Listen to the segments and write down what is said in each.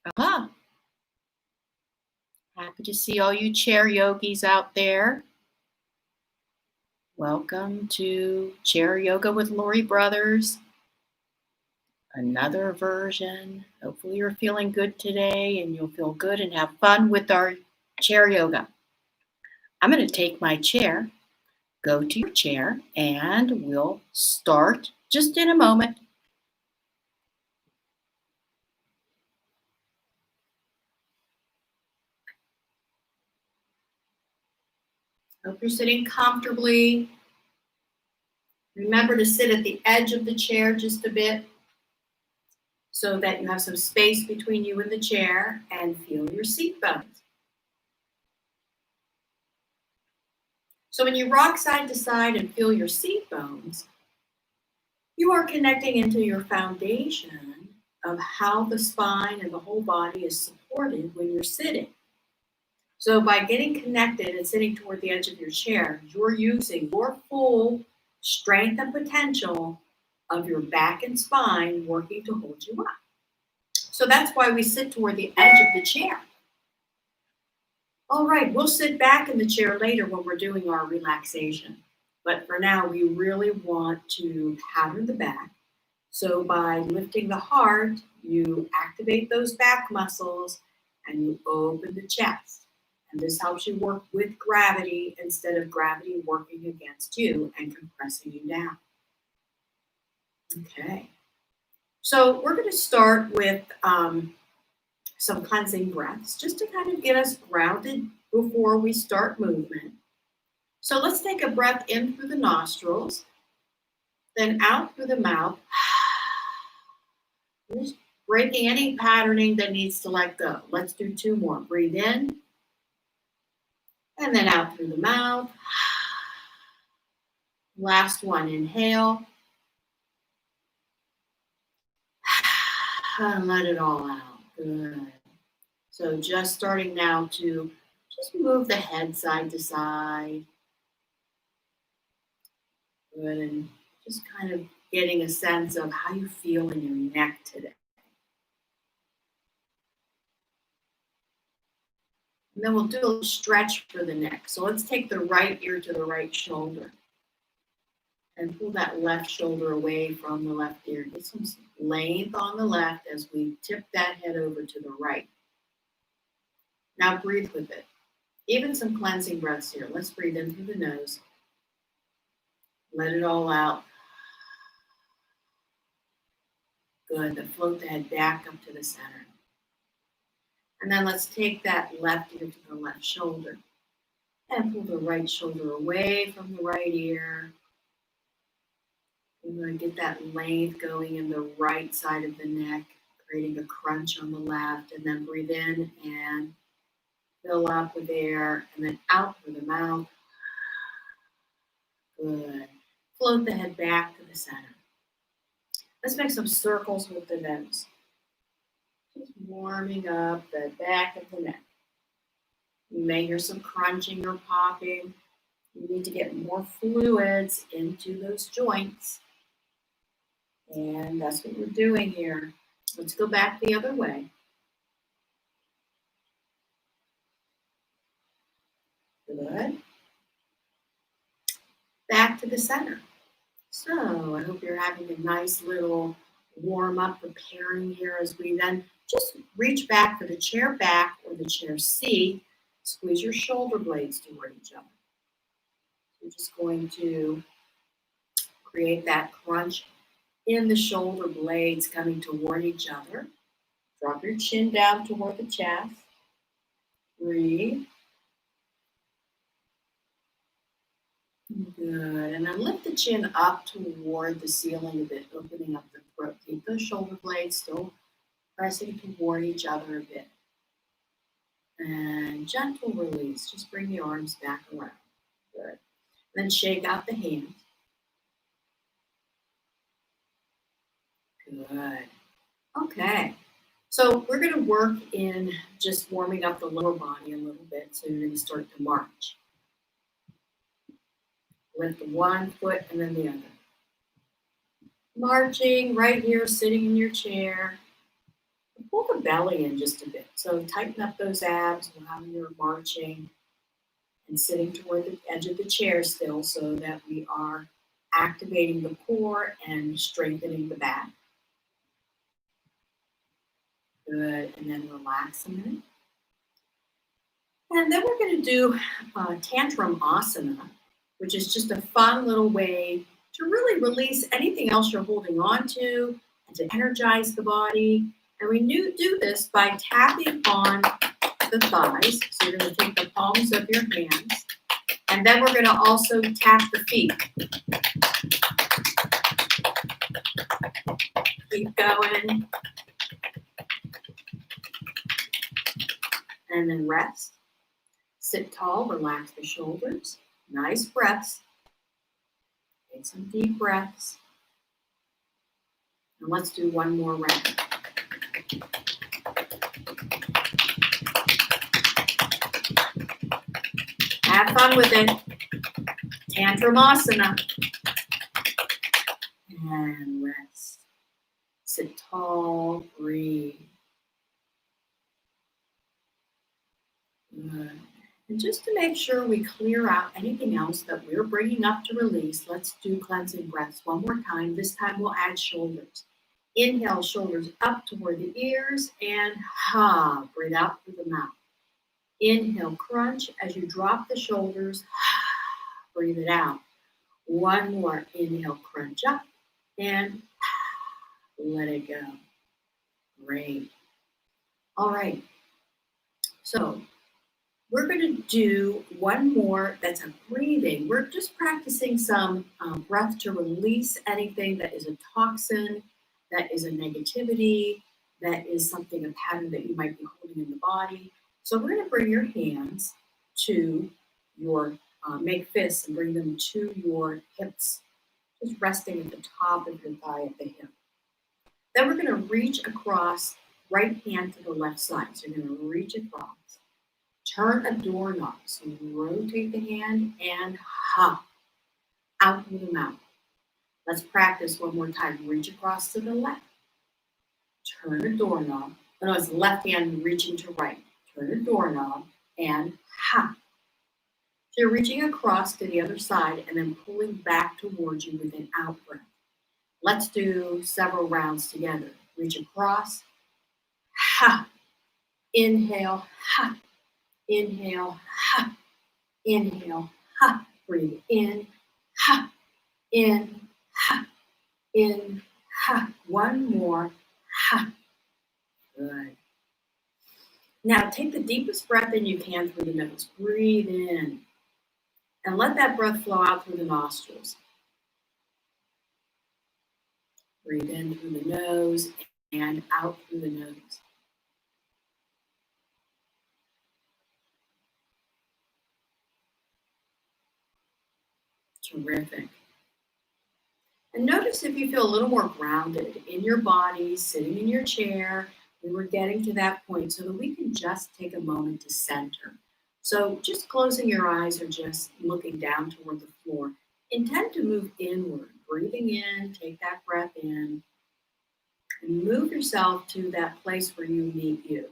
Ah, happy to see all you chair yogis out there. Welcome to Chair Yoga with Lori Brothers, another version. Hopefully, you're feeling good today and you'll feel good and have fun with our chair yoga. I'm going to take my chair, go to your chair, and we'll start just in a moment. Hope you're sitting comfortably. Remember to sit at the edge of the chair just a bit so that you have some space between you and the chair, and feel your seat bones. So when you rock side to side and feel your seat bones, you are connecting into your foundation of how the spine and the whole body is supported when you're sitting. So by getting connected and sitting toward the edge of your chair, you're using your full strength and potential of your back and spine working to hold you up. So that's why we sit toward the edge of the chair. All right, we'll sit back in the chair later when we're doing our relaxation. But for now, we really want to pattern the back. So by lifting the heart, you activate those back muscles and you open the chest. And this helps you work with gravity instead of gravity working against you and compressing you down. Okay. So we're going to start with some cleansing breaths just to kind of get us grounded before we start movement. So let's take a breath in through the nostrils, then out through the mouth. Just breaking any patterning that needs to let go. Let's do 2 more. Breathe in, and then out through the mouth. Last one, inhale. And let it all out. Good. So just starting now to just move the head side to side. Good. And just kind of getting a sense of how you feel in your neck today. And then we'll do a little stretch for the neck. So let's take the right ear to the right shoulder and pull that left shoulder away from the left ear. Get some length on the left as we tip that head over to the right. Now breathe with it. Even some cleansing breaths here. Let's breathe in through the nose. Let it all out. Good. Then float the head back up to the center. And then let's take that left ear to the left shoulder and pull the right shoulder away from the right ear. We're going to get that length going in the right side of the neck, creating a crunch on the left, and then breathe in and fill up with air, and then out through the mouth. Good. Float the head back to the center. Let's make some circles with the nose. Just warming up the back of the neck. You may hear some crunching or popping. You need to get more fluids into those joints. And that's what we're doing here. Let's go back the other way. Good. Back to the center. So I hope you're having a nice little warm up preparing here as we then just reach back for the chair back or the chair seat. Squeeze your shoulder blades toward each other. You're just going to create that crunch in the shoulder blades coming toward each other. Drop your chin down toward the chest. Breathe. Good. And then lift the chin up toward the ceiling a bit, opening up the throat. Keep those shoulder blades still pressing toward each other a bit. And gentle release. Just bring the arms back around. Good. Then shake out the hands. Good. Okay. So we're going to work in just warming up the lower body a little bit. So you're going to start to march. Lift one foot and then the other. Marching right here, sitting in your chair. pull the belly in just a bit. So tighten up those abs while you're marching and sitting toward the edge of the chair still so that we are activating the core and strengthening the back. Good. And then relax a minute. And then we're going to do tantrum asana, which is just a fun little way to really release anything else you're holding on to and to energize the body. And we do this by tapping on the thighs. So you're going to take the palms of your hands. And then we're going to also tap the feet. Keep going. And then rest. Sit tall, relax the shoulders. Nice breaths. Take some deep breaths. And let's do one more round. Have fun with it. Tantramasana. And rest. Sit tall, breathe. Good. And just to make sure we clear out anything else that we're bringing up to release, let's do cleansing breaths one more time. This time we'll add shoulders. Inhale, shoulders up toward the ears, and breathe out through the mouth. Inhale, crunch as you drop the shoulders, breathe it out. One more, inhale, crunch up, and let it go. Great. All right, so we're going to do one more that's a breathing. We're just practicing some breath to release anything that is a toxin, that is a negativity, that is something, a pattern that you might be holding in the body. So we're going to bring your hands to your, make fists and bring them to your hips, just resting at the top of your thigh at the hip. Then we're going to reach across, right hand to the left side. So you're going to reach across. Turn a doorknob. So you rotate the hand and out through the mouth. Let's practice one more time. Reach across to the left. Turn a doorknob. No, it's left hand reaching to right. Turn a doorknob and So you're reaching across to the other side and then pulling back towards you with an out breath. Let's do several rounds together. Reach across. Inhale. Inhale, inhale, breathe in, in, in, one more, good. Now take the deepest breath in you can through the nose. Breathe in and let that breath flow out through the nostrils. Breathe in through the nose and out through the nose. Terrific. And notice if you feel a little more grounded in your body, sitting in your chair. We were getting to that point so that we can just take a moment to center. So just closing your eyes or just looking down toward the floor. Intend to move inward, breathing in, take that breath in, and move yourself to that place where you meet you.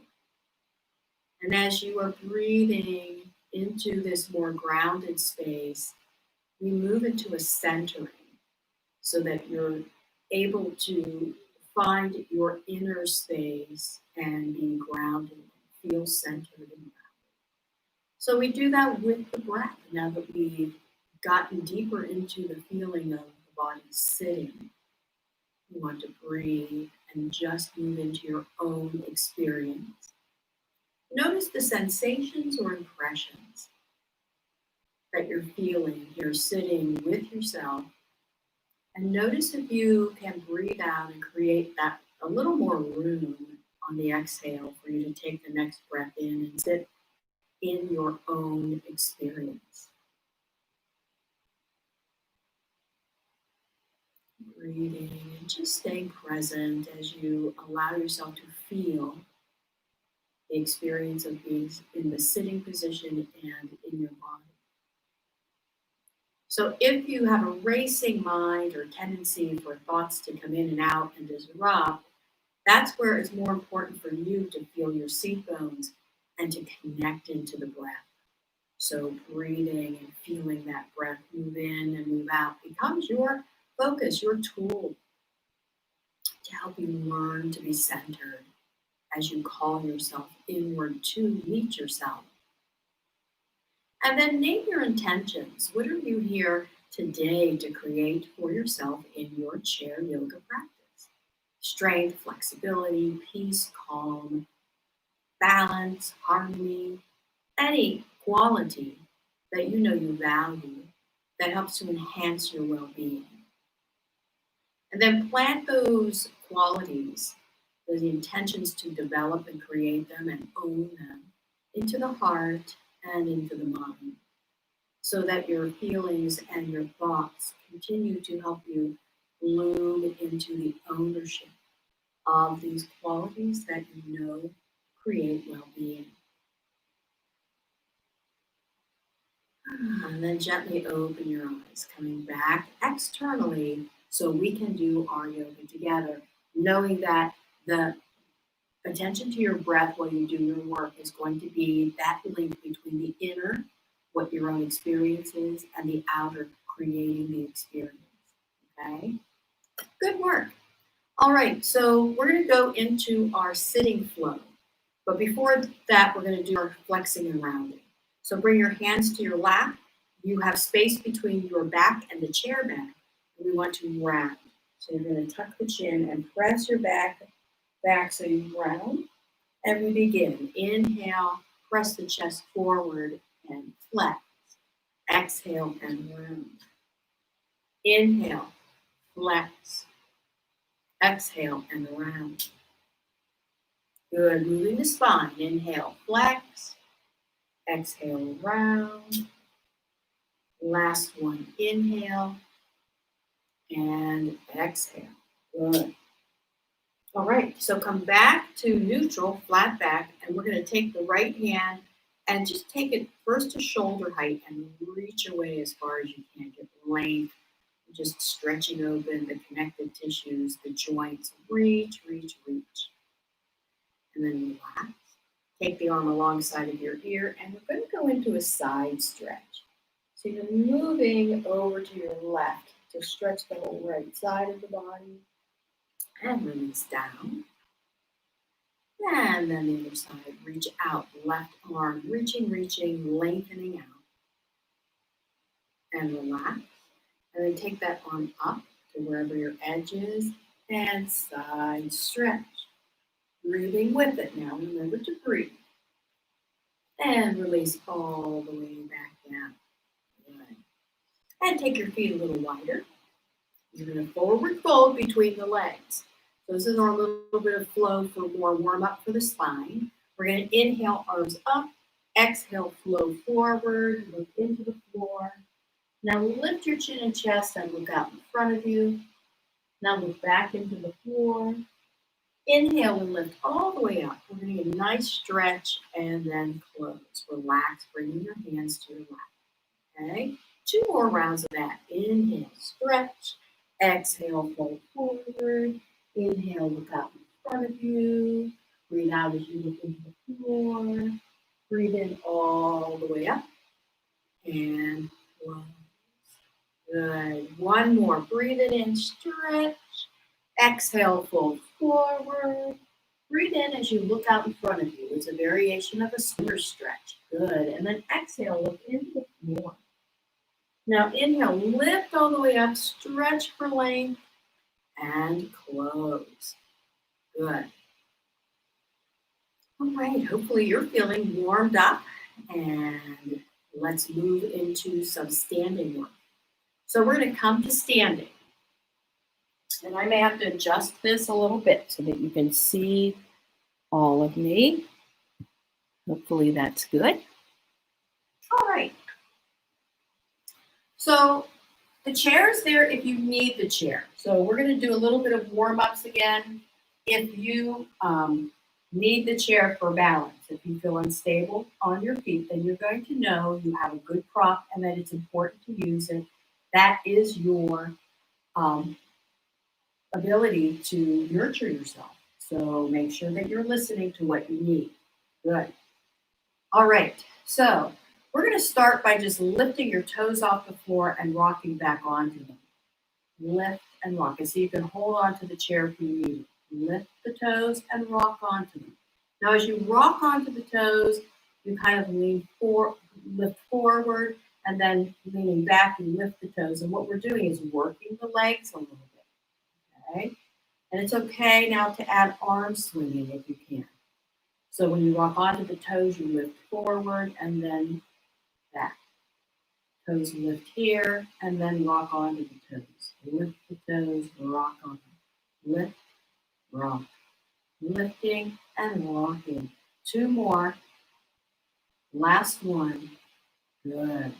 And as you are breathing into this more grounded space, we move into a centering so that you're able to find your inner space and be grounded, feel centered and grounded. So we do that with the breath. Now that we've gotten deeper into the feeling of the body sitting, you want to breathe and just move into your own experience. Notice the sensations or impressions that you're feeling here sitting with yourself. And notice if you can breathe out and create that a little more room on the exhale for you to take the next breath in and sit in your own experience. Breathing and just staying present as you allow yourself to feel the experience of being in the sitting position and in your body. So if you have a racing mind or tendency for thoughts to come in and out and disrupt, That's where it's more important for you to feel your seat bones and to connect into the breath. So breathing and feeling that breath move in and move out becomes your focus, your tool to help you learn to be centered as you call yourself inward to meet yourself. And then name your intentions. What are you here today to create for yourself in your chair yoga practice? Strength, flexibility, peace, calm, balance, harmony, any quality that you know you value that helps to enhance your well being. And then plant those qualities, those intentions to develop and create them and own them into the heart and into the mind so that your feelings and your thoughts continue to help you bloom into the ownership of these qualities that you know create well being. And then gently open your eyes, coming back externally so we can do our yoga together, knowing that the attention to your breath while you do your work is going to be that link between the inner, what your own experience is, and the outer, creating the experience. Okay? Good work. All right, so we're going to go into our sitting flow. But before that, we're going to do our flexing and rounding. So bring your hands to your lap. You have space between your back and the chair back. And we want to round. So you're going to tuck the chin and press your back so you round. And we begin. Inhale, press the chest forward and flex. Exhale and round. Inhale, flex. Exhale and round. Good. Moving the spine. Inhale, flex. Exhale, round. Last one. Inhale and exhale. Good. All right. So come back to neutral, flat back, and we're going to take the right hand and just take it first to shoulder height and reach away as far as you can. Get length, just stretching open the connective tissues, the joints. Reach, reach, reach. And then relax. Take the arm alongside of your ear, and we're going to go into a side stretch. So you're moving over to your left to stretch the whole right side of the body, and release down. And then the other side, reach out, left arm, reaching, lengthening out. And relax. And then take that arm up to wherever your edge is, and side stretch. Breathing with it now. Remember to breathe. And release all the way back down. Good. And take your feet a little wider. You're going to forward fold between the legs. So this is our little bit of flow for more warm up for the spine. We're going to inhale, arms up. Exhale, flow forward. Look into the floor. Now lift your chin and chest and look out in front of you. Now look back into the floor. Inhale and lift all the way up. We're going to get a nice stretch and then close. Relax, bringing your hands to your lap. Okay? 2 more rounds of that. Inhale, stretch. Exhale, fold forward. Inhale, look out in front of you. Breathe out as you look into the floor. Breathe in all the way up. And close. Good. One more. Breathe it in, stretch. Exhale, fold forward. Breathe in as you look out in front of you. It's a variation of a similar stretch. Good. And then exhale, look into the floor. Now inhale, lift all the way up, stretch for length, and close. Good. All right, hopefully you're feeling warmed up, and let's move into some standing work. So we're going to come to standing. And I may have to adjust this a little bit so that you can see all of me. Hopefully that's good. All right. So the chair is there if you need the chair. So we're going to do a little bit of warm-ups again. If you need the chair for balance, if you feel unstable on your feet, then you're going to know you have a good prop and that it's important to use it. That is your ability to nurture yourself. So make sure that you're listening to what you need. Good. All right. So we're going to start by just lifting your toes off the floor and rocking back onto them. Lift and rock. And so you can hold on to the chair if you need it. Lift the toes and rock onto them. Now, as you rock onto the toes, you kind of lift forward, and then leaning back, you lift the toes. And what we're doing is working the legs a little bit, okay? And it's okay now to add arm swinging if you can. So when you rock onto the toes, you lift forward and then back. Toes lift here, and then rock onto the toes. Lift the toes, rock on them. Lift, rock. Lifting and rocking. 2 more. Last one. Good.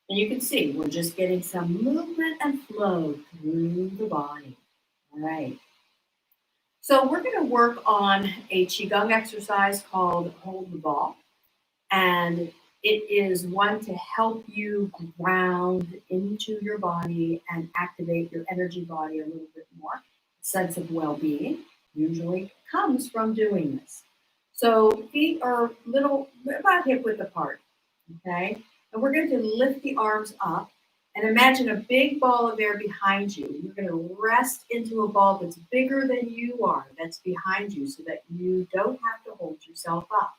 And you can see we're just getting some movement and flow through the body. All right. So we're going to work on a Qigong exercise called Hold the Ball. And it is one to help you ground into your body and activate your energy body a little bit more. A sense of well-being usually comes from doing this. So feet are about hip width apart, okay? And we're going to lift the arms up and imagine a big ball of air behind you. You're going to rest into a ball that's bigger than you are, that's behind you, so that you don't have to hold yourself up.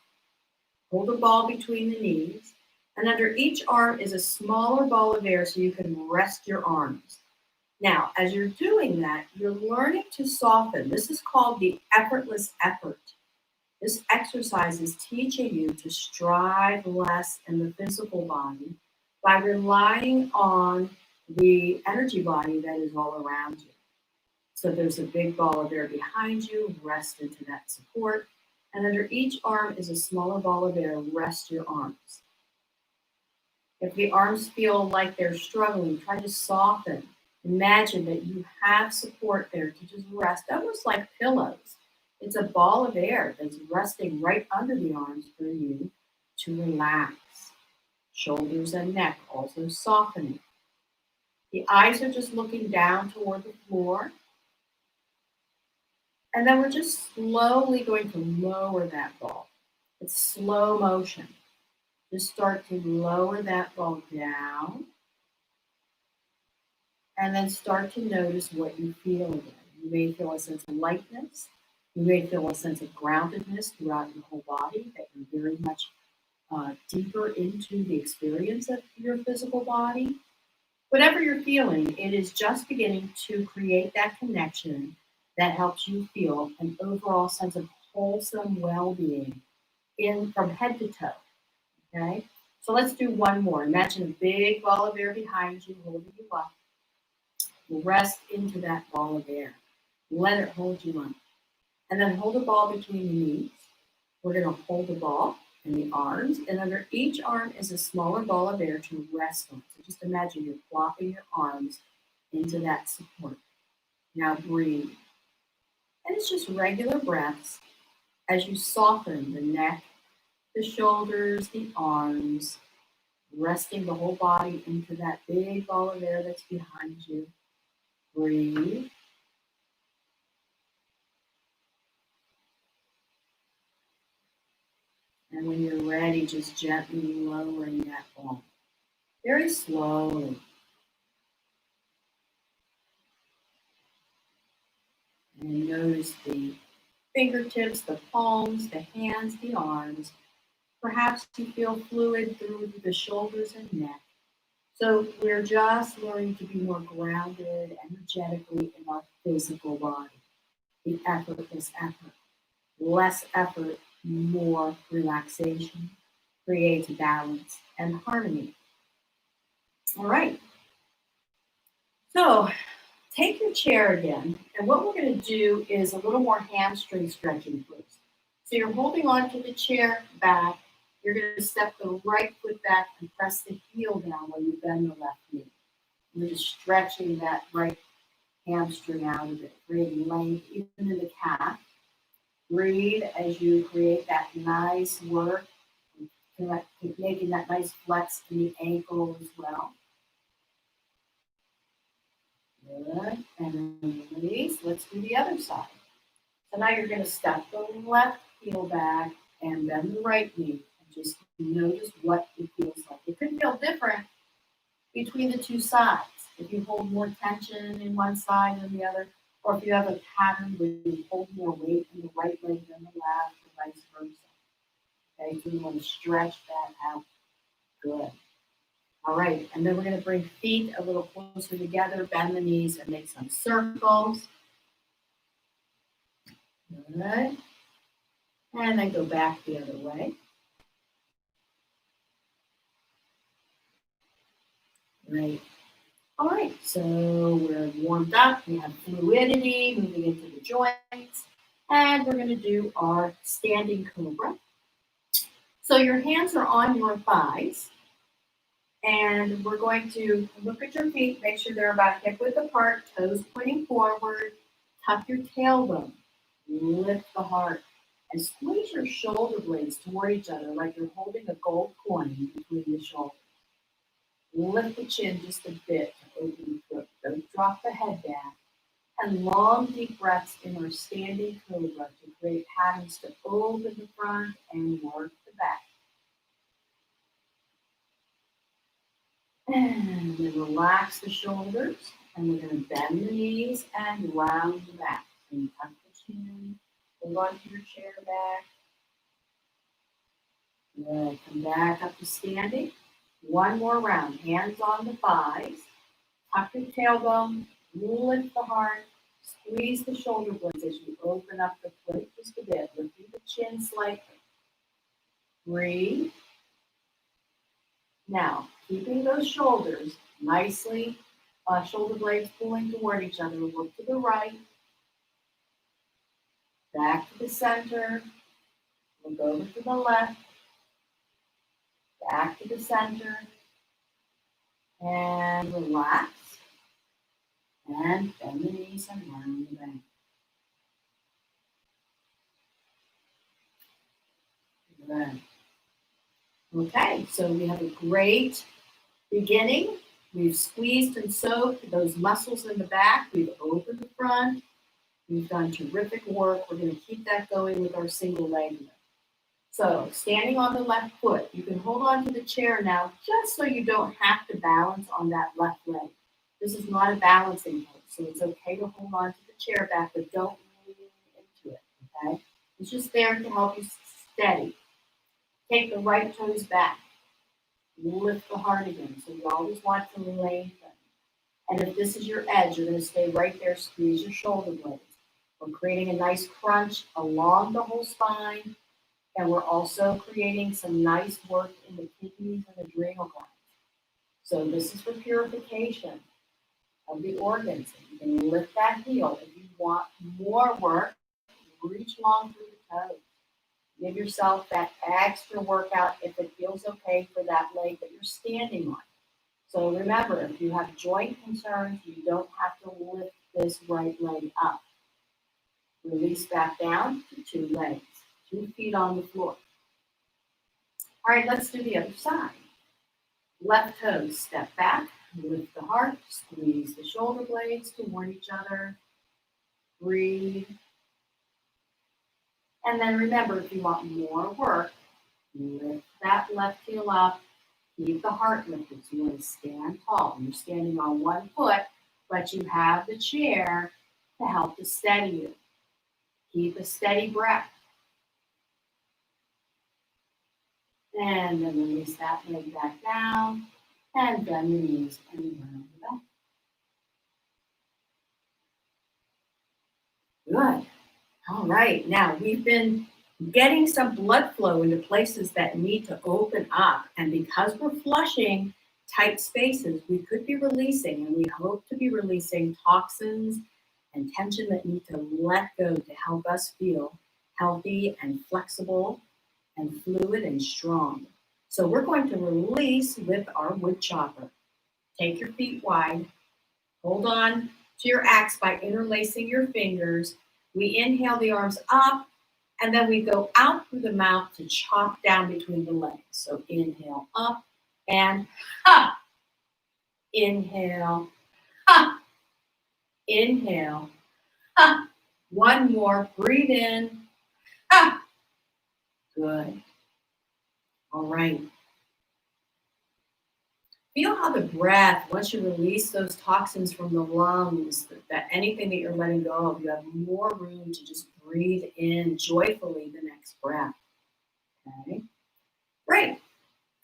Hold the ball between the knees, and under each arm is a smaller ball of air so you can rest your arms. Now, as you're doing that, you're learning to soften. This is called the effortless effort. This exercise is teaching you to strive less in the physical body by relying on the energy body that is all around you. So there's a big ball of air behind you, rest into that support. And under each arm is a smaller ball of air, rest your arms. If the arms feel like they're struggling, try to soften. Imagine that you have support there to just rest, almost like pillows. It's a ball of air that's resting right under the arms for you to relax. Shoulders and neck also softening. The eyes are just looking down toward the floor. And then we're just slowly going to lower that ball. It's slow motion. Just start to lower that ball down. And then start to notice what you feel again. You may feel a sense of lightness. You may feel a sense of groundedness throughout your whole body, that you're very much deeper into the experience of your physical body. Whatever you're feeling, it is just beginning to create that connection that helps you feel an overall sense of wholesome well-being from head to toe, okay? So let's do one more. Imagine a big ball of air behind you, holding you up. Rest into that ball of air. Let it hold you up. And then hold the ball between the knees. We're going to hold the ball in the arms, and under each arm is a smaller ball of air to rest on. So just imagine you're flopping your arms into that support. Now breathe. And it's just regular breaths as you soften the neck, the shoulders, the arms, resting the whole body into that big ball of air that's behind you. Breathe. And when you're ready, just gently lowering that ball. Very slowly. And notice the fingertips, the palms, the hands, the arms. Perhaps you feel fluid through the shoulders and neck. So we're just learning to be more grounded energetically in our physical body. The effortless effort. Less effort, more relaxation creates balance and harmony. All right. So take your chair again, and what we're going to do is a little more hamstring stretching, please. So you're holding on to the chair back. You're going to step the right foot back and press the heel down while you bend the left knee. You're just stretching that right hamstring out of it, creating length even in the calf. Breathe as you create that nice work, making that nice flex in the ankle as well. Good. And then release. Let's do the other side. So now you're going to step the left heel back and bend the right knee. And just notice what it feels like. It could feel different between the two sides. If you hold more tension in one side than the other, or if you have a pattern where you hold more weight in the right leg than the left, or vice versa. Okay, so you want to stretch that out. Good. All right, and then we're going to bring feet a little closer together, bend the knees, and make some circles. Good. And then go back the other way. Right. All right, so we're warmed up. We have fluidity moving into the joints. And we're going to do our standing cobra. So your hands are on your thighs. And we're going to look at your feet, make sure they're about hip width apart, toes pointing forward. Tuck your tailbone. Lift the heart. And squeeze your shoulder blades toward each other like you're holding a gold coin between the shoulders. Lift the chin just a bit to open the throat. Don't drop the head down. And long, deep breaths in our standing cobra to create patterns to open the front and work the back. And then relax the shoulders. And we're going to bend the knees and round the back. So you tuck the chin, hold on to your chair back. Good. Come back up to standing. One more round. Hands on the thighs. Tuck your tailbone. Lift the heart. Squeeze the shoulder blades as you open up the throat just a bit. Lifting the chin slightly. Breathe. Now, keeping those shoulders nicely, shoulder blades pulling toward each other. Look to the right. Back to the center. Look over to the left. Back to the center. And relax. And bend the knees and round the back. Good. Okay, so we have a great beginning. We've squeezed and soaked those muscles in the back. We've opened the front. We've done terrific work. We're going to keep that going with our single leg lift. So standing on the left foot, you can hold on to the chair now just so you don't have to balance on that left leg. This is not a balancing pose, so it's okay to hold on to the chair back, but don't lean into it, okay? It's just there to help you steady. Take the right toes back. Lift the heart again. So you always want to lengthen. And if this is your edge, you're going to stay right there. Squeeze your shoulder blades. We're creating a nice crunch along the whole spine. And we're also creating some nice work in the kidneys and adrenal glands. So this is for purification of the organs. You can lift that heel. If you want more work, reach long through the toes. Give yourself that extra workout if it feels okay for that leg that you're standing on. So remember, if you have joint concerns, you don't have to lift this right leg up. Release back down to two legs, 2 feet on the floor. All right, let's do the other side. Left toes, step back, lift the heart, squeeze the shoulder blades toward each other. Breathe. And then remember, if you want more work, lift that left heel up. Keep the heart lifted. So you want to stand tall. You're standing on one foot, but you have the chair to help to steady you. Keep a steady breath. And then release that leg back down and bend the knees and round the back. Good. All right. Now we've been getting some blood flow into places that need to open up. And because we're flushing tight spaces, we could be releasing, and we hope to be releasing toxins and tension that need to let go to help us feel healthy and flexible and fluid and strong. So we're going to release with our wood chopper. Take your feet wide. Hold on to your axe by interlacing your fingers. We inhale the arms up, and then we go out through the mouth to chop down between the legs. So inhale up and ha. Inhale, ha. Inhale, ha. One more. Breathe in. Ah, good. All right. Feel how the breath, once you release those toxins from the lungs, that anything that you're letting go of, you have more room to just breathe in joyfully the next breath. Okay. Great.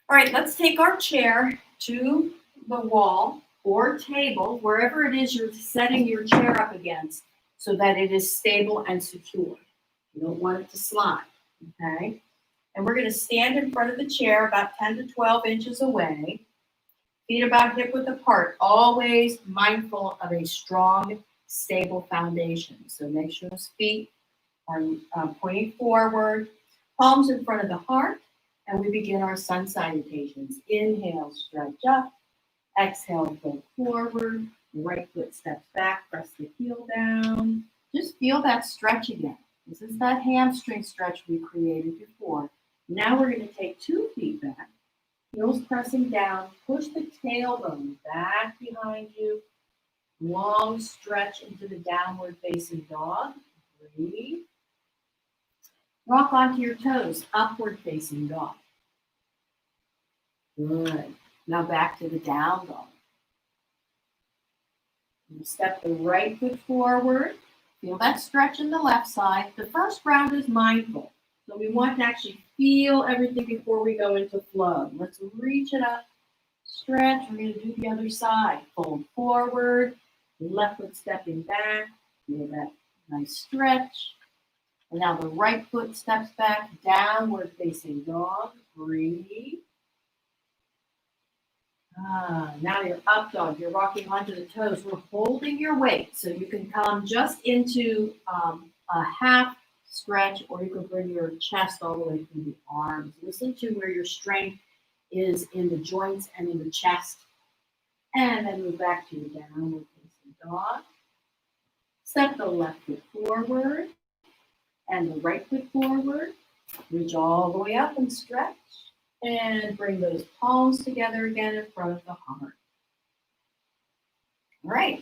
All right, let's take our chair to the wall or table, wherever it is you're setting your chair up against, so that it is stable and secure. You don't want it to slide, okay? And we're going to stand in front of the chair about 10 to 12 inches away, feet about hip width apart, always mindful of a strong, stable foundation. So make sure those feet are pointing forward, palms in front of the heart, and we begin our sun salutations. Inhale, stretch up. Exhale, fold forward. Right foot steps back, press the heel down. Just feel that stretch again. This is that hamstring stretch we created before. Now we're going to take 2 feet back, heels pressing down, push the tailbone back behind you. Long stretch into the downward facing dog. Breathe. Rock onto your toes, upward facing dog. Good. Now back to the down dog. Step the right foot forward. Feel that stretch in the left side. The first round is mindful. So we want to actually feel everything before we go into flow. Let's reach it up, stretch. We're going to do the other side. Fold forward, left foot stepping back. Feel that nice stretch. And now the right foot steps back, downward facing dog. Breathe. Now you're up dog. You're rocking onto the toes. We're holding your weight. So you can come just into a half stretch, or you can bring your chest all the way through the arms. Listen to where your strength is in the joints and in the chest. And then move back to your downward facing dog. Step the left foot forward and the right foot forward. Reach all the way up and stretch. And bring those palms together again in front of the heart. All right.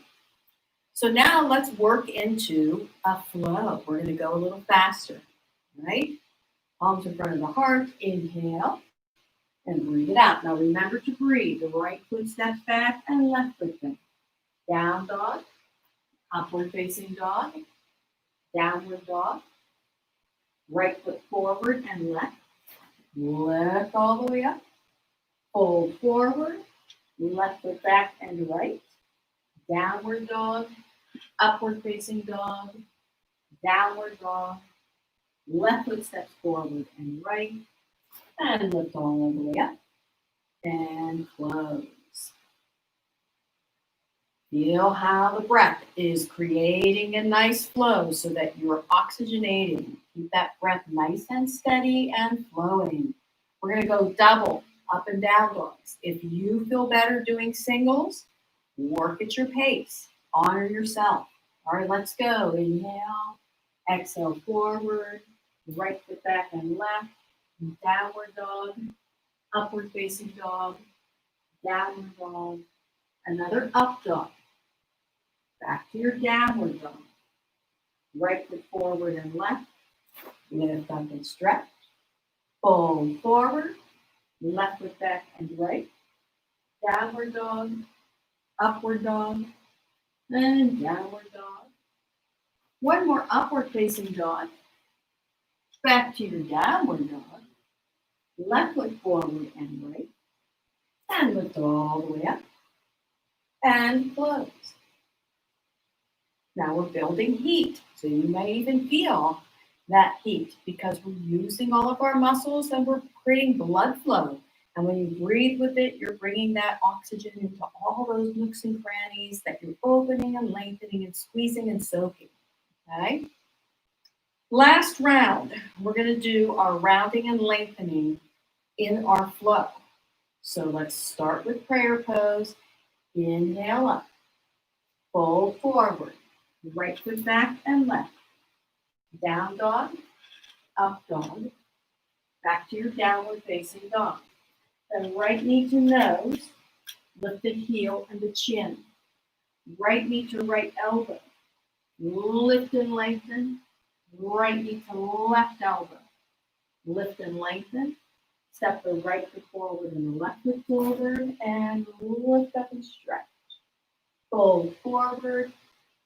So now let's work into a flow. We're going to go a little faster, right? Palms in front of the heart. Inhale and breathe it out. Now remember to breathe. The right foot steps back and left foot back. Down dog, upward facing dog, downward dog, right foot forward and left. Lift all the way up. Fold forward. Left foot back and right. Downward dog. Upward facing dog. Downward dog. Left foot steps forward and right. And lift all the way up. And close. Feel how the breath is creating a nice flow so that you're oxygenating. Keep that breath nice and steady and flowing. We're going to go double up and down dogs. If you feel better doing singles, work at your pace. Honor yourself. All right, let's go. Inhale. Exhale forward. Right foot back and left. Downward dog. Upward facing dog. Downward dog. Another up dog. Back to your downward dog. Right foot forward and left. Lift up and stretch. Fold forward. Left foot back and right. Downward dog. Upward dog. And downward dog. One more upward facing dog. Back to your downward dog. Left foot forward and right. And lift all the way up. And close. Now we're building heat. So you may even feel that heat because we're using all of our muscles and we're creating blood flow. And when you breathe with it, you're bringing that oxygen into all those nooks and crannies that you're opening and lengthening and squeezing and soaking. Okay? Last round, we're going to do our rounding and lengthening in our flow. So let's start with prayer pose. Inhale up. Fold forward. Right foot back and left. Down dog. Up dog. Back to your downward facing dog. Then right knee to nose. Lift the heel and the chin. Right knee to right elbow. Lift and lengthen. Right knee to left elbow. Lift and lengthen. Step the right foot forward and the left foot forward and lift up and stretch. Fold forward,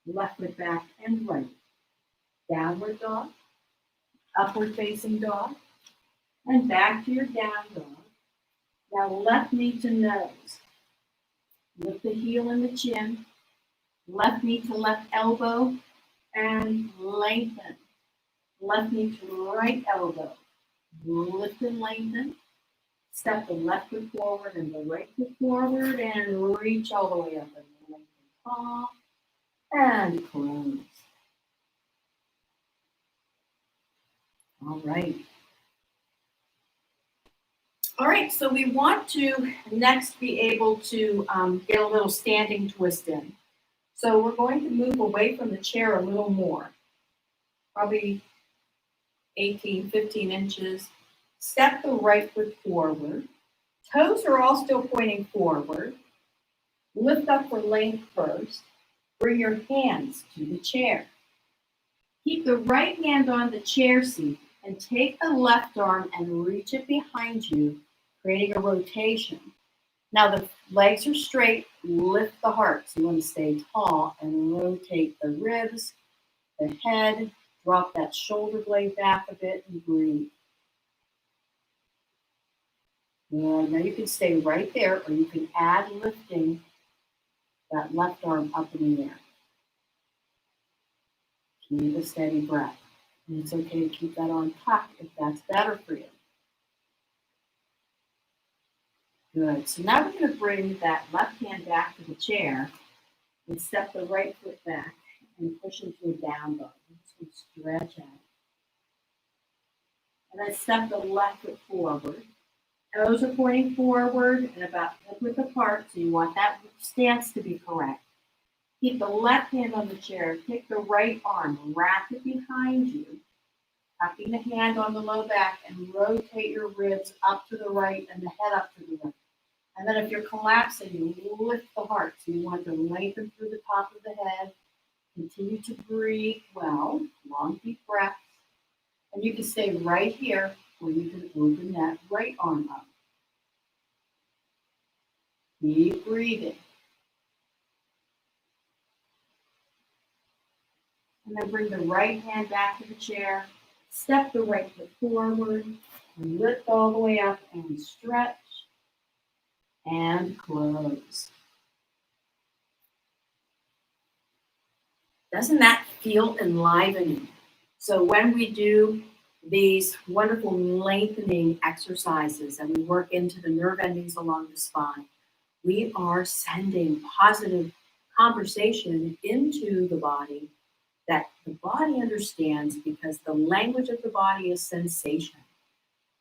left foot back and right. Downward dog, upward facing dog, and back to your down dog. Now left knee to nose. Lift the heel and the chin. Left knee to left elbow and lengthen. Left knee to right elbow. Lift and lengthen. Step the left foot forward and the right foot forward and reach all the way up and lengthen tall and close. All right. All right, so we want to next be able to get a little standing twist in. So we're going to move away from the chair a little more, probably 18, 15 inches. Step the right foot forward. Toes are all still pointing forward. Lift up for length first. Bring your hands to the chair. Keep the right hand on the chair seat and take the left arm and reach it behind you, creating a rotation. Now the legs are straight, lift the heart. So you want to stay tall and rotate the ribs, the head, drop that shoulder blade back a bit and breathe. Good. Now you can stay right there or you can add lifting that left arm up in the air. Keep a steady breath. And it's okay to keep that arm tucked if that's better for you. Good. So now we're going to bring that left hand back to the chair and step the right foot back and push into a down dog. So stretch out. And then step the left foot forward. Toes are pointing forward and about hip width apart, so you want that stance to be correct. Keep the left hand on the chair, take the right arm, wrap it behind you, tucking the hand on the low back and rotate your ribs up to the right and the head up to the right. And then if you're collapsing, you lift the heart. So you want to lengthen through the top of the head. Continue to breathe well, long deep breaths. And you can stay right here or you can open that right arm up. Keep breathing. And then bring the right hand back to the chair. Step the right foot forward. Lift all the way up and stretch. And close. Doesn't that feel enlivening? So when we do these wonderful lengthening exercises and we work into the nerve endings along the spine, we are sending positive conversation into the body that the body understands because the language of the body is sensation.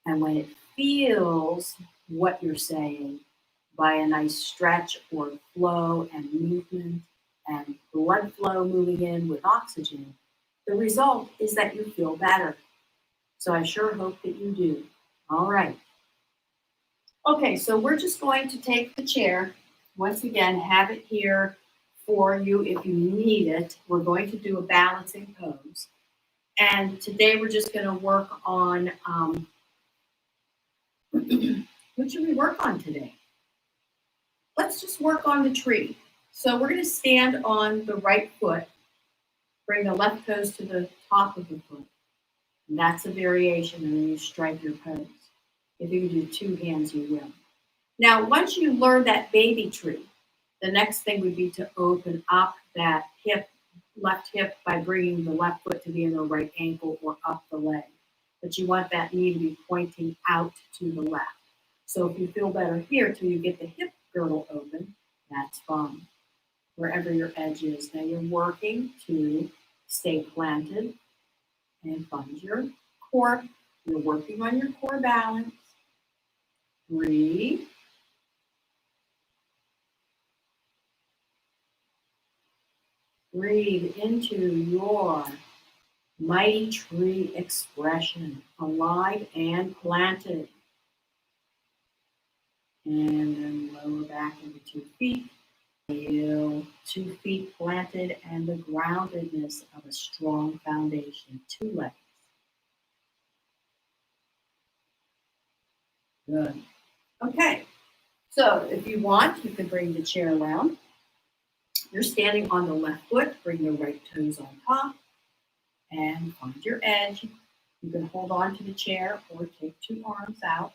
And when it feels what you're saying by a nice stretch or flow and movement and blood flow moving in with oxygen, the result is that you feel better. So I sure hope that you do. All right. Okay, so we're just going to take the chair. Once again, have it here for you if you need it. We're going to do a balancing pose. And today we're just going to work on, what should we work on today? Let's just work on the tree. So we're going to stand on the right foot, bring the left toes to the top of the foot. And that's a variation, and then you strike your pose. If you do two hands, you will. Now, once you learn that baby tree, the next thing would be to open up that hip, left hip by bringing the left foot to the inner right ankle or up the leg. But you want that knee to be pointing out to the left. So if you feel better here till you get the hip girdle open, that's fine. Wherever your edge is. Now you're working to stay planted and find your core. You're working on your core balance. Breathe. Breathe into your mighty tree expression, alive and planted. And then lower back into 2 feet. Feel 2 feet planted and the groundedness of a strong foundation. 2 legs. Good. Okay. So if you want, you can bring the chair around. You're standing on the left foot. Bring the right toes on top and find your edge. You can hold on to the chair or take 2 arms out.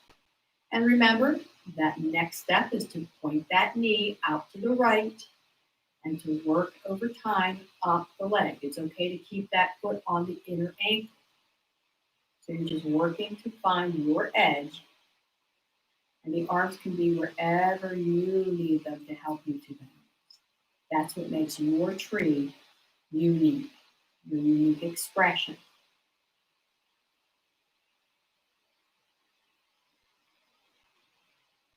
And remember that next step is to point that knee out to the right and to work over time up the leg. It's okay to keep that foot on the inner ankle. So you're just working to find your edge, and the arms can be wherever you need them to help you to balance. That's what makes your tree unique, your unique expression.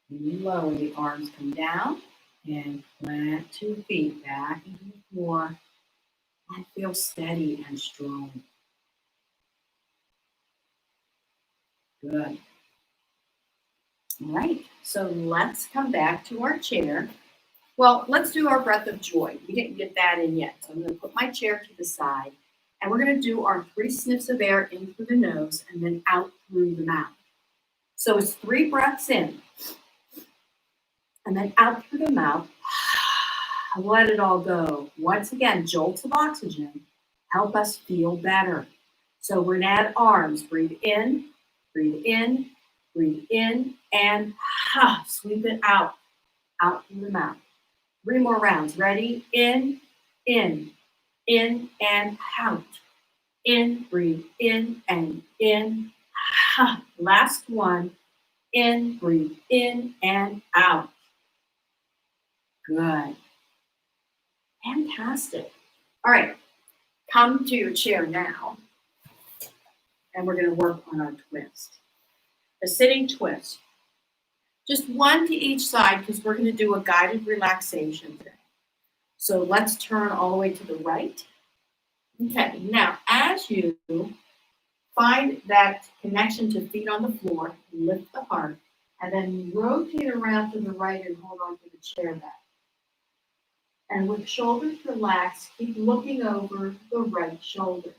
When you lower, the arms come down and plant 2 feet back into the floor and feel steady and strong. Good. All right, so let's come back to our chair. Well, let's do our breath of joy. We didn't get that in yet. So I'm going to put my chair to the side and we're going to do our 3 sniffs of air in through the nose and then out through the mouth. So it's 3 breaths in and then out through the mouth. Let it all go. Once again, jolts of oxygen help us feel better. So we're going to add arms. Breathe in, breathe in, breathe in, and sweep it out through the mouth. 3 more rounds. Ready? In, and out. In, breathe in and in. Last one. In, breathe in and out. Good. Fantastic. All right. Come to your chair now. And we're going to work on our twist. A sitting twist. Just 1 to each side because we're going to do a guided relaxation today. So let's turn all the way to the right. Okay, now as you find that connection to feet on the floor, lift the heart, and then rotate around to the right and hold on to the chair back. And with shoulders relaxed, keep looking over the right shoulder.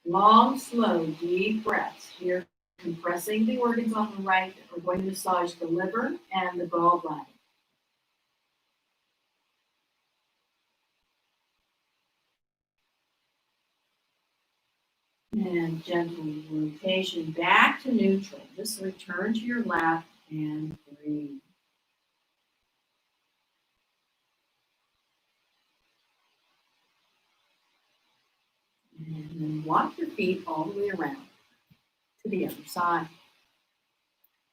Long, slow, deep breaths here, compressing the organs on the right. We're going to massage the liver and the gallbladder. And gentle rotation back to neutral. Just return to your left and breathe. And then walk your feet all the way around to the other side.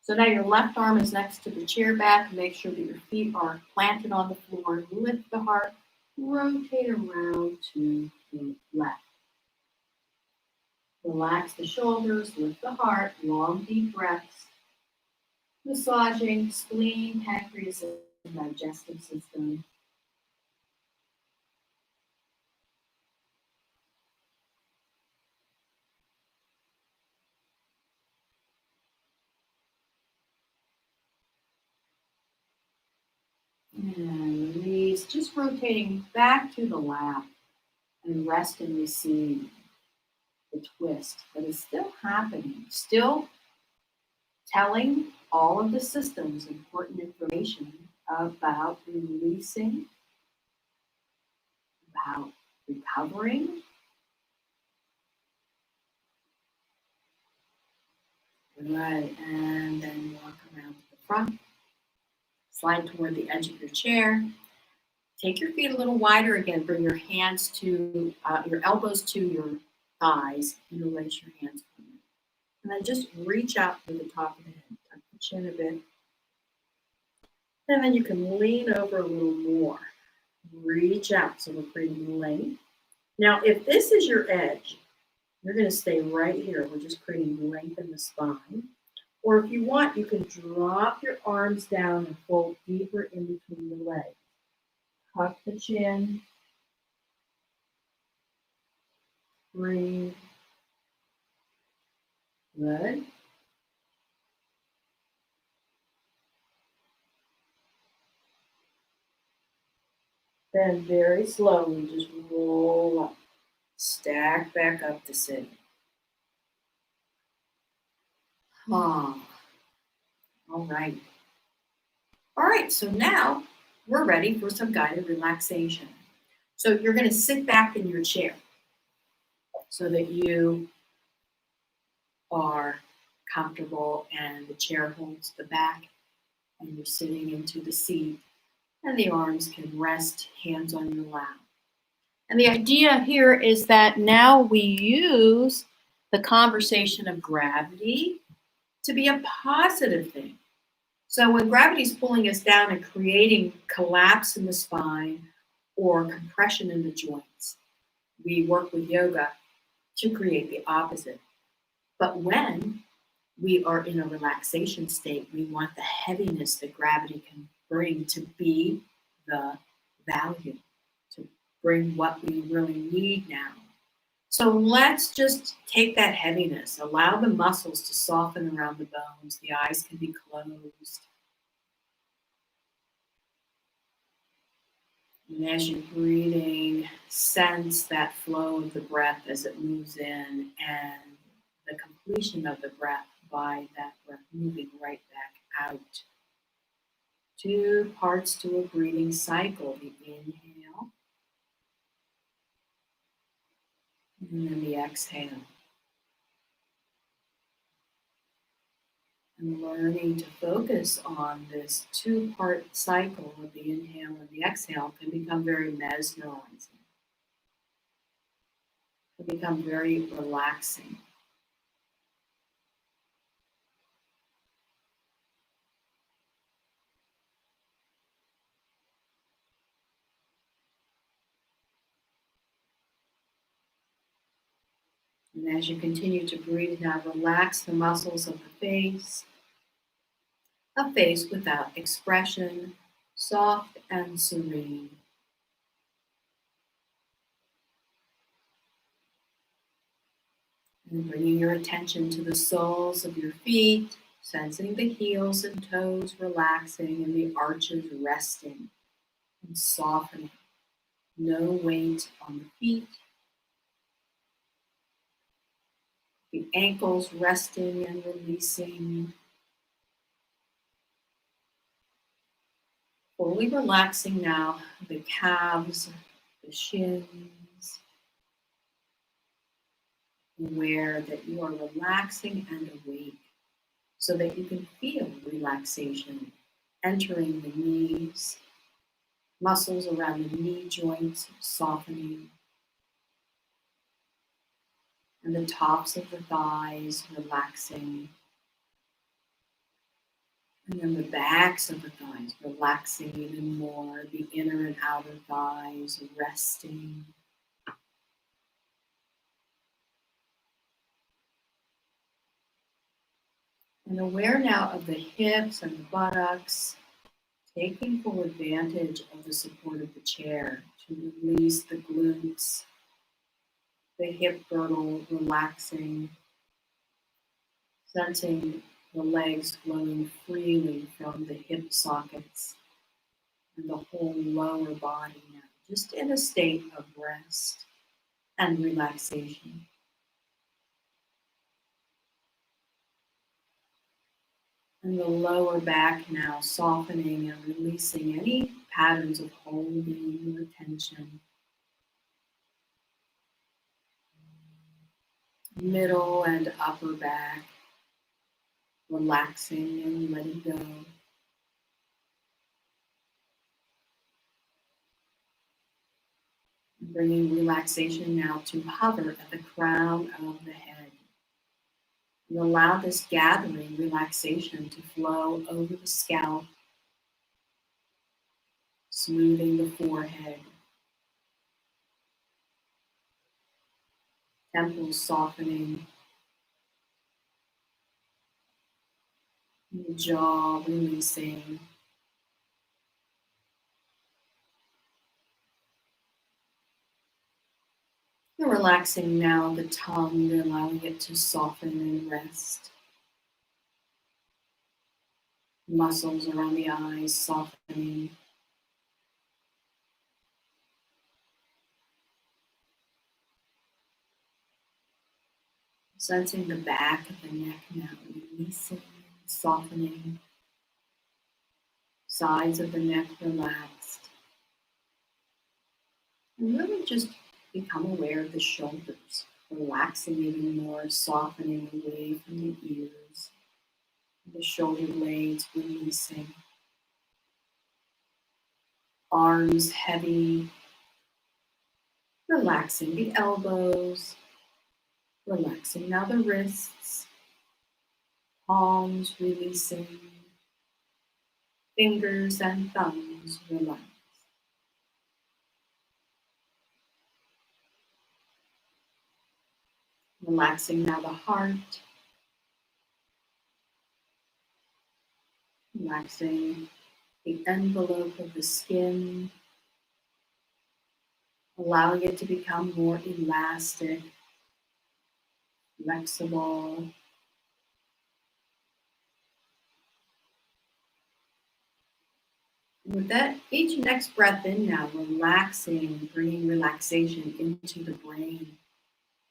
So now your left arm is next to the chair back. Make sure that your feet are planted on the floor. Lift the heart. Rotate around to the left. Relax the shoulders. Lift the heart. Long, deep breaths. Massaging spleen, pancreas, and digestive system. And release, just rotating back to the lap and rest and receive the twist that is still happening, still telling all of the systems important information about releasing, about recovering. Right, and then walk around to the front, slide toward the edge of your chair. Take your feet a little wider again. Bring your hands to your elbows to your thighs. Interlace your hands. And then just reach out to the top of the head. Tuck the chin a bit. And then you can lean over a little more. Reach out so we're creating length. Now, if this is your edge, you're going to stay right here. We're just creating length in the spine. Or if you want, you can drop your arms down and fold deeper in between the legs. Tuck the chin. Breathe. Good. Then very slowly just roll up, stack back up to sitting. Ah, all right. All right, so now we're ready for some guided relaxation. So you're going to sit back in your chair so that you are comfortable and the chair holds the back and you're sitting into the seat and the arms can rest, hands on your lap. And the idea here is that now we use the conversation of gravity to be a positive thing. So when gravity is pulling us down and creating collapse in the spine or compression in the joints, we work with yoga to create the opposite. But when we are in a relaxation state, we want the heaviness that gravity can bring to be the value, to bring what we really need now. So let's just take that heaviness, allow the muscles to soften around the bones, the eyes can be closed. And as you're breathing, sense that flow of the breath as it moves in and the completion of the breath by that breath moving right back out. 2 parts to a breathing cycle. The inhale and then the exhale. And learning to focus on this 2-part cycle of the inhale and the exhale can become very mesmerizing. It can become very relaxing. And as you continue to breathe now, relax the muscles of the face, a face without expression, soft and serene. And bringing your attention to the soles of your feet, sensing the heels and toes relaxing and the arches resting and softening. No weight on the feet. The ankles resting and releasing. Fully relaxing now the calves, the shins. Aware that you are relaxing and awake so that you can feel relaxation entering the knees, muscles around the knee joints softening, and the tops of the thighs relaxing, and then the backs of the thighs relaxing even more, the inner and outer thighs resting. And aware now of the hips and the buttocks, taking full advantage of the support of the chair to release the glutes, the hip girdle relaxing, sensing the legs flowing freely from the hip sockets and the whole lower body now, just in a state of rest and relaxation. And the lower back now softening and releasing any patterns of holding or tension. Middle and upper back relaxing and letting go. Bringing relaxation now to hover at the crown of the head. And allow this gathering relaxation to flow over the scalp, smoothing the forehead, temples softening, the jaw releasing. And relaxing now the tongue, allowing it to soften and rest. Muscles around the eyes softening. Sensing the back of the neck now releasing, softening, sides of the neck relaxed. And really just become aware of the shoulders, relaxing even more, softening away from the ears, the shoulder blades releasing. Arms heavy, relaxing the elbows, relaxing now the wrists, palms releasing, fingers and thumbs relax. Relaxing now the heart, relaxing the envelope of the skin, allowing it to become more elastic, flexible. With that, each next breath in now, relaxing, bringing relaxation into the brain,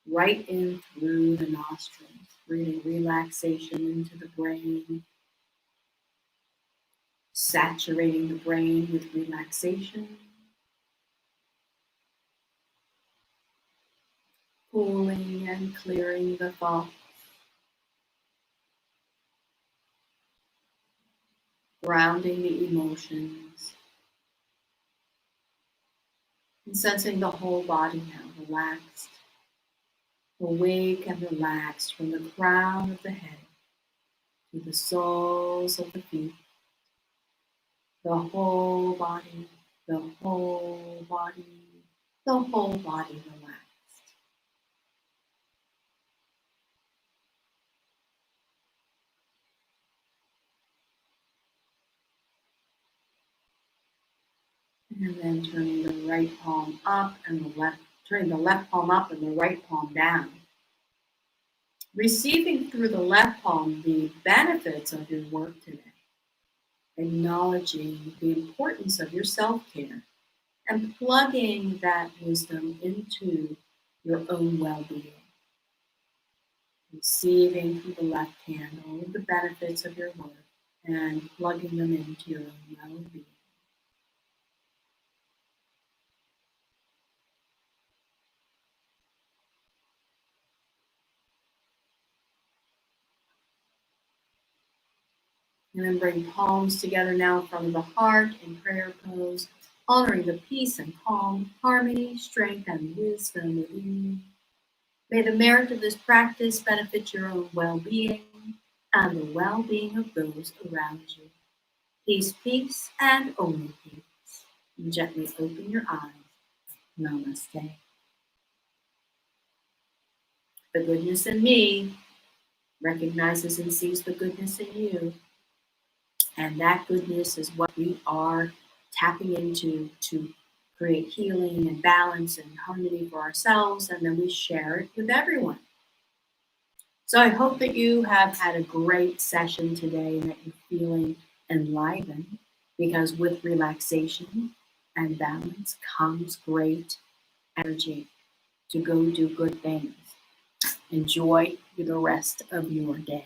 right in through the nostrils, breathing relaxation into the brain, saturating the brain with relaxation, cooling and clearing the thoughts, grounding the emotions, and sensing the whole body now relaxed, awake and relaxed from the crown of the head to the soles of the feet, the whole body, the whole body, the whole body relaxed. And then turning the right palm up and turning the left palm up and the right palm down. Receiving through the left palm the benefits of your work today. Acknowledging the importance of your self-care and plugging that wisdom into your own well-being. Receiving through the left hand all of the benefits of your work and plugging them into your own well-being. And then bring palms together now in front of the heart in prayer pose, honoring the peace and calm, harmony, strength, and wisdom within you. May the merit of this practice benefit your own well-being and the well-being of those around you. Peace, peace, and only peace. And gently open your eyes. Namaste. The goodness in me recognizes and sees the goodness in you. And that goodness is what we are tapping into to create healing and balance and harmony for ourselves. And then we share it with everyone. So I hope that you have had a great session today and that you're feeling enlivened, because with relaxation and balance comes great energy to go do good things. Enjoy the rest of your day.